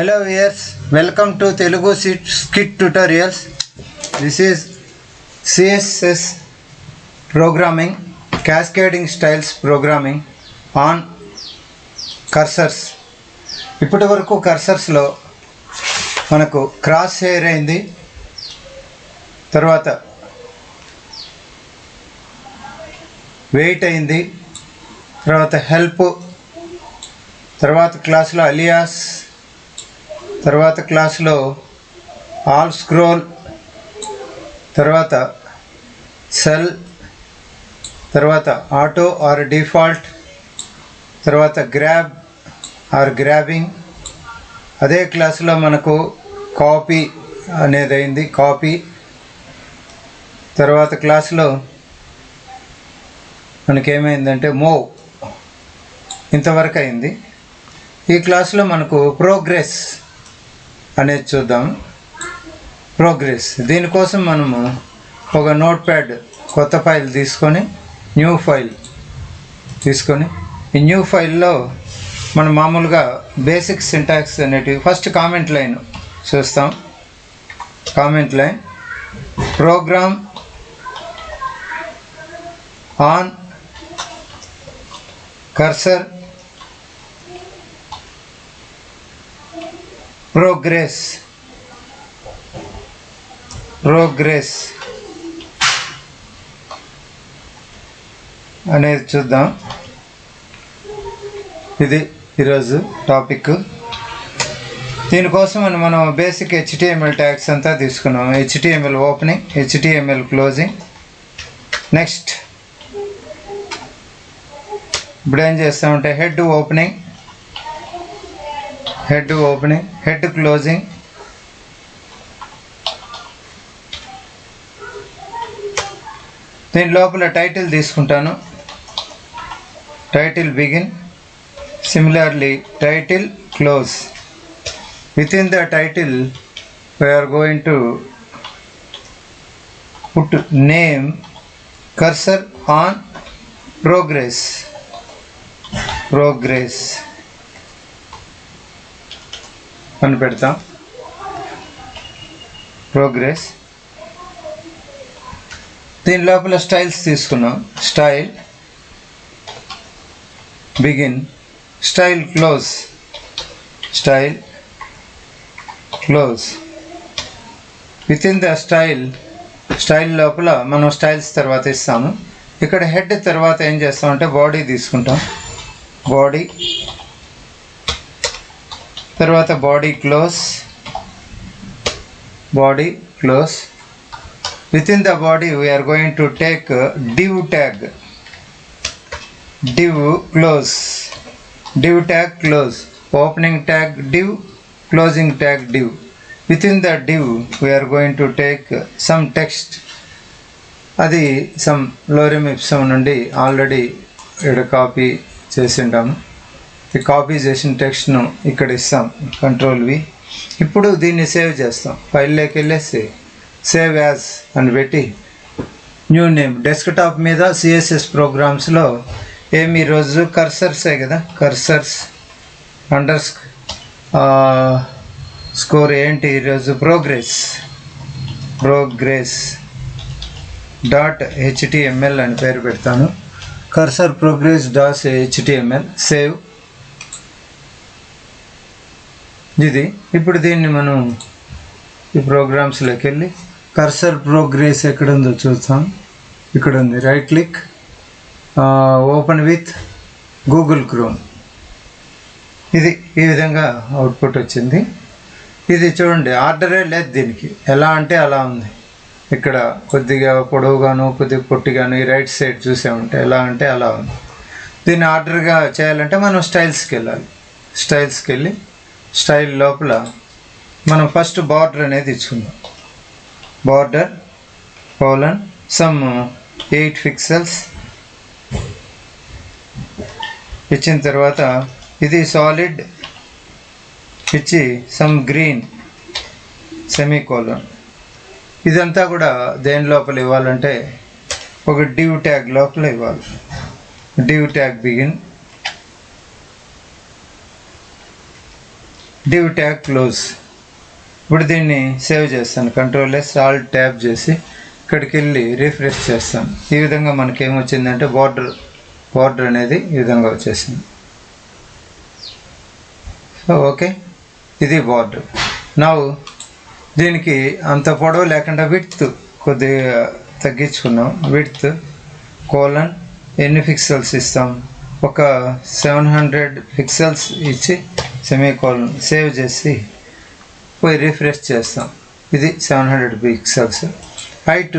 Hello viewers, welcome to Telugu Scit tutorials. This is CSS programming, cascading styles programming on cursors. ఇప్పటి వరకు కర్సర్స్లో మనకు cross hair అయింది, తర్వాత wait అయింది, తర్వాత హెల్ప్, తర్వాత క్లాస్లో అలియాస్, తర్వాత క్లాస్లో ఆల్ స్క్రోల్, తర్వాత సెల్, తర్వాత ఆటో ఆర్ డిఫాల్ట్, తర్వాత గ్రాబ్ ఆర్ గ్రాబింగ్. అదే క్లాస్లో మనకు కాపీ అనేది అయింది, కాపీ. తర్వాత క్లాస్లో మనకేమైందంటే మూవ్, ఇంతవరకు అయింది. ఈ క్లాస్లో మనకు ప్రోగ్రెస్ అనేది చూద్దాం. ప్రోగ్రెస్ దీనికోసం మనము ఒక నోట్ ప్యాడ్ కొత్త ఫైల్ తీసుకొని న్యూ ఫైల్ తీసుకొని ఈ న్యూ ఫైల్లో మనం మామూలుగా బేసిక్ సింటాక్స్ అనేటివి ఫస్ట్ కామెంట్ లైన్ చూస్తాం. Comment line program on cursor progress అనేది చూద్దాం. ఇది ఈరోజు టాపిక్. దీనికోసం మనం బేసిక్ HTML ట్యాగ్స్ అంతా తీసుకున్నాం. HTML opening, HTML closing. Next ఇప్పుడు ఏం చేస్తామంటే హెడ్ ఓపెనింగ్, హెడ్ క్లోజింగ్, దీని లోపల టైటిల్ తీసుకుంటాను. Title begin, similarly title close. Within the title we are going to put name cursor on progress అని పెడతాం. ప్రోగ్రెస్. దీని లోపల స్టైల్స్ తీసుకున్నాం. Style begin, style close. Within the style లోపల మనం స్టైల్స్ తర్వాత ఇస్తాము. ఇక్కడ హెడ్ తర్వాత ఏం చేస్తామంటే బాడీ తీసుకుంటాం. బాడీ తర్వాత body close. Within the body we are going to take div tag close, opening tag div, closing tag div. Within the div we are going to take some text. అది some lorem ipsum నుండి already ఇక్కడ copy చేసి ఉంటాము. ఈ copy చేసిన టెక్స్ట్ను ఇక్కడ ఇస్తాం, Ctrl V. ఇప్పుడు దీన్ని సేవ్ చేస్తాం. ఫైల్లోకి వెళ్ళేసి సేవ్ యాజ్ అని పెట్టి న్యూ నేమ్. డెస్క్టాప్ మీద CSS ప్రోగ్రామ్స్లో ఏమి ఈరోజు కర్సర్సే కదా, కర్సర్స్ అండర్ స్కోర్ ఏంటి ఈరోజు ప్రోగ్రెస్ .html అని పేరు పెడతాను. Cursor progress .html. సేవ్. ఇది ఇప్పుడు దీన్ని మనం ఈ ప్రోగ్రామ్స్లోకి వెళ్ళి కర్సర్ ప్రోగ్రెస్ ఎక్కడ ఉందో చూస్తాం. ఇక్కడ ఉంది. Right click, open with Google chrome. ఇది ఈ విధంగా అవుట్పుట్ వచ్చింది. ఇది చూడండి, ఆర్డరే లేదు దీనికి. ఎలా అంటే అలా ఉంది. ఇక్కడ కొద్దిగా పొడవుగాను కొద్దిగా పొట్టిగాను ఈ రైట్ సైడ్ చూసామంటే ఎలా అంటే అలా ఉంది. దీన్ని ఆర్డర్గా చేయాలంటే మనం స్టైల్స్కి వెళ్ళాలి. స్టైల్స్కి వెళ్ళి స్టైల్ లోపల మనం ఫస్ట్ బార్డర్ అనేది ఇచ్చుకుందాం. బార్డర్ కోలన్ సమ్ 8 పిక్సెల్స్ ఇచ్చిన తర్వాత ఇది సాలిడ్ ఇచ్చి సమ్ గ్రీన్ సెమీకోలన్. ఇదంతా కూడా దేని లోపల ఇవ్వాలంటే ఒక div tag లోపల ఇవ్వాలి. div tag begin, div tag close. ఇప్పుడు దీన్ని సేవ్ చేస్తాను. Ctrl+, Alt ట్యాబ్ చేసి ఇక్కడికి వెళ్ళి రిఫ్రెష్ చేస్తాను. ఈ విధంగా మనకి ఏమొచ్చిందంటే బార్డర్ అనేది ఈ విధంగా వచ్చేసింది. సో ఓకే, ఇది బార్డర్. నౌ దీనికి అంత పొడవు లేకుండా విడ్త్ కొద్దిగా తగ్గించుకున్నాం. విడ్త్ కోలన్ ఎన్ని పిక్సెల్స్ ఇస్తాం, ఒక 700 పిక్సెల్స్ ఇచ్చి సెమీకోలన్ సేవ్ చేసి పోయి రిఫ్రెష్ చేస్తాం. ఇది 700 పిక్సెల్స్. హైట్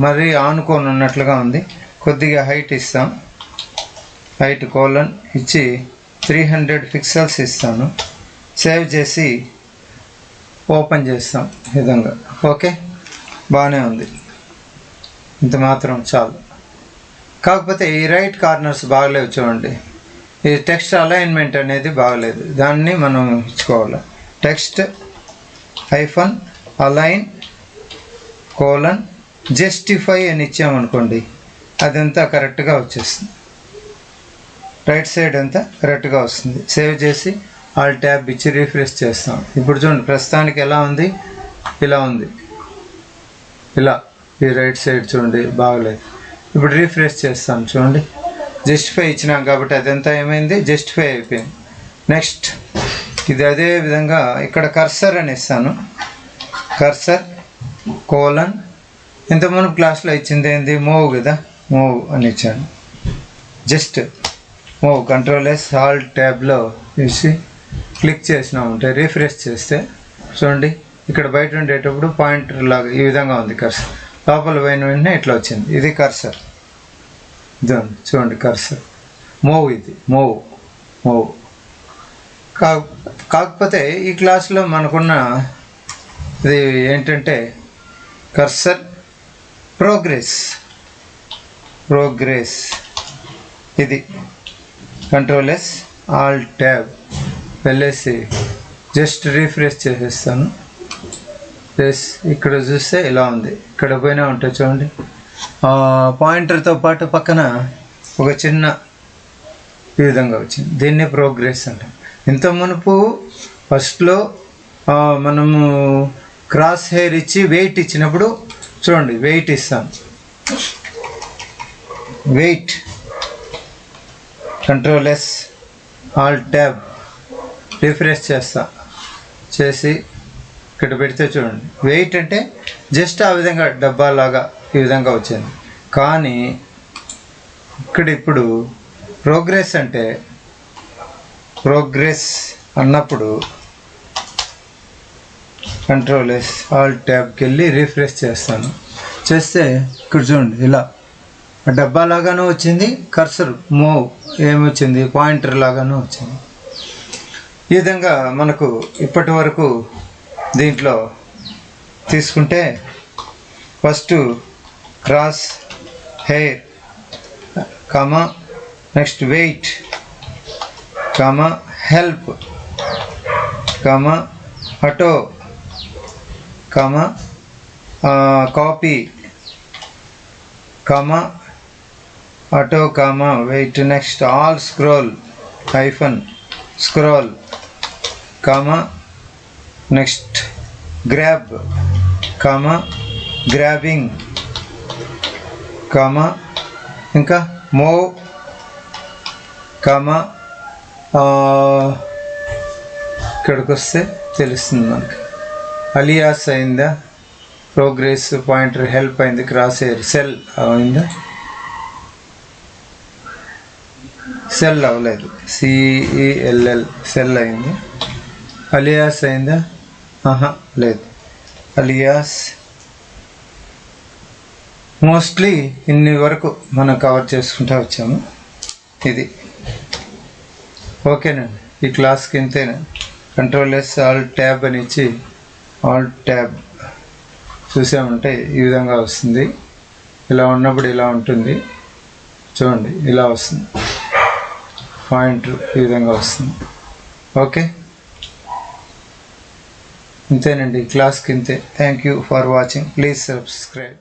మరీ ఆనుకొని ఉన్నట్లుగా ఉంది, కొద్దిగా హైట్ ఇస్తాం. హైట్ కోలన్ ఇచ్చి 300 పిక్సెల్స్ ఇస్తాను. సేవ్ చేసి ఓపెన్ చేస్తాం ఈ విధంగా. ఓకే, బాగానే ఉంది. ఇంత మాత్రం చాలు. కాకపోతే ఈ రైట్ కార్నర్స్ బాగలేవు చూడండి. ఈ టెక్స్ట్ అలైన్మెంట్ అనేది బాగలేదు, దాన్ని మనం ఇచ్చుకోవాలి. Text hyphen align colon justify అని ఇచ్చామనుకోండి, అదంతా కరెక్ట్గా వచ్చేస్తుంది. రైట్ సైడ్ అంతా కరెక్ట్గా వస్తుంది. సేవ్ చేసి ఆల్ ట్యాబ్ ఇచ్చి రిఫ్రెష్ చేస్తాం. ఇప్పుడు చూడండి ప్రస్తుతానికి ఎలా ఉంది, ఇలా ఉంది. ఇలా ఈ రైట్ సైడ్ చూడండి బాగలేదు. ఇప్పుడు రిఫ్రెష్ చేస్తాను చూడండి. జస్టిఫై ఇచ్చినాం కాబట్టి అదంతా ఏమైంది, జస్టిఫై అయిపోయింది. నెక్స్ట్ ఇది అదే విధంగా ఇక్కడ కర్సర్ అని ఇస్తాను. కర్సర్ కోలన్ ఇంత మునుపు క్లాస్లో ఇచ్చింది ఏంది, మూవ్ కదా, మూవ్ అని ఇచ్చాను. జస్ట్ మూవ్ Ctrl+, Alt ట్యాబ్లో వేసి క్లిక్ చేసినామంటే రిఫ్రెష్ చేస్తే చూడండి ఇక్కడ బయట ఉండేటప్పుడు పాయింటర్ లాగా ఈ విధంగా ఉంది కర్సర్. లోపల పోయిన వెంటనే ఇట్లా వచ్చింది. ఇది కర్సర్. చూడండి కర్సర్ మూవ్, ఇది మూవ్. కాకపోతే ఈ క్లాస్లో మనకున్న ఇది ఏంటంటే కర్సర్ ప్రోగ్రెస్. ఇది Ctrl+, Alt ట్యాబ్ వెళ్ళేసి జస్ట్ రిఫ్రెష్ చేసేస్తాను. ఇక్కడ చూస్తే ఇలా ఉంది. ఇక్కడ పోయినా ఉంటుంది చూడండి, పాయింటర్తో పాటు పక్కన ఒక చిన్న ఈ విధంగా వచ్చింది. దీన్నే ప్రోగ్రెస్ అంటాం. ఇంత మునుపు ఫస్ట్లో మనము క్రాస్ హెయిర్ ఇచ్చి వెయిట్ ఇచ్చినప్పుడు చూడండి, వెయిట్ ఇస్తాను. Wait Ctrl+, Alt tab refresh చేసి ఇక్కడ పెడితే చూడండి వెయిట్ అంటే జస్ట్ ఆ విధంగా డబ్బాలాగా ఈ విధంగా వచ్చింది. కానీ ఇక్కడ ఇప్పుడు ప్రోగ్రెస్ అంటే ప్రోగ్రెస్ అన్నప్పుడు Ctrl+, Alt ట్యాబ్కి వెళ్ళి రిఫ్రెష్ చేస్తాను. చేస్తే ఇక్కడ చూడండి ఇలా డబ్బా లాగానూ వచ్చింది. కర్సర్ మూవ్ ఏమొచ్చింది, పాయింటర్ లాగానూ వచ్చింది. ఈ విధంగా మనకు ఇప్పటి వరకు దీంట్లో తీసుకుంటే first cross hair comma, next wait comma, help comma, auto comma, copy comma, auto comma, wait. Next all scroll hyphen scroll comma, next grab comma, grabbing comma, ఇంకా మూవ్ కామా. ఇక్కడికి వస్తే తెలుస్తుంది మనకి. అలియాస్ అయిందా, ప్రోగ్రెస్, పాయింటర్, హెల్ప్ అయింది, cross hair, cell అయిందా, cell అవ్వలేదు, CELL cell అయింది. అలియాస్ అయిందా, లేదు, అలియాస్. మోస్ట్లీ ఇన్ని వరకు మనం కవర్ చేసుకుంటూ వచ్చాము. ఇది ఓకేనండి. ఈ క్లాస్కి ఇంతేనా. Ctrl+, Alt ట్యాబ్ అని ఇచ్చి Alt ట్యాబ్ చూసామంటే ఈ విధంగా వస్తుంది. ఇలా ఉన్నప్పుడు ఇలా ఉంటుంది చూడండి, ఇలా వస్తుంది. పాయింటర్ ఈ విధంగా వస్తుంది. ఓకే, ఇంతేనండి క్లాస్కి ఇంతే. Thank you for watching. Please subscribe.